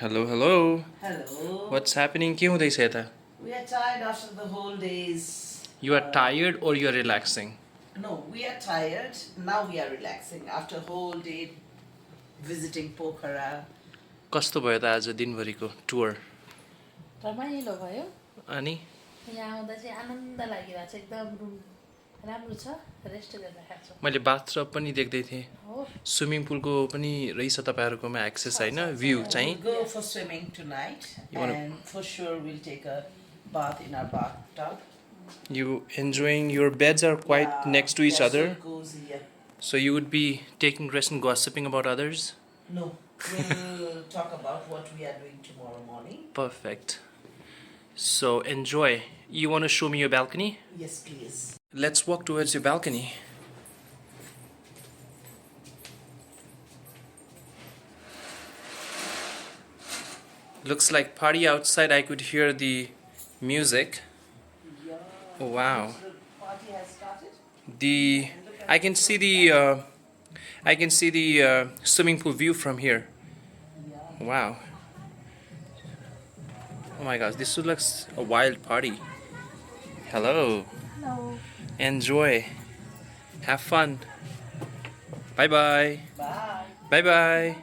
Hello, hello. Hello. What's happening? के हुँदैछ यता? We are tired after the whole days. You are tired or you are relaxing? No, we are tired. Now we are relaxing after a whole day visiting Pokhara. कस्तो भयो त आज दिनभरिको टुर? रमाइलो भयो। अनि यहाँ आउँदा चाहिँ आनन्द लागिरहेछ, एकदम रुम राम्रो छ, रेस्ट गरिरहेको छु। मैले बाथटब पनि देख्दै थिएँ। हो, स्विमिङ पुलको पनि रहेछ तपाईहरुकोमा एक्सेस हैन? भ्यू चाहिँ We'll go for swimming tonight, wanna- and for sure we'll take a bath in our bathtub. you enjoying your beds are quite Yeah, next to each they're other. So cozy. Yeah. So you would be taking rest and gossiping about others? No, we'll talk about what we are doing tomorrow morning. Perfect. So enjoy. You want to show me your balcony? Yes, please. Let's walk towards your balcony. Looks like party outside. I could hear the music. Yeah. Oh, wow. The party has started. I can see the swimming pool view from here. Yeah. Wow. Oh my gosh, this looks a wild party. Hello. Hello. Enjoy. Have fun. Bye bye. Bye. Bye bye.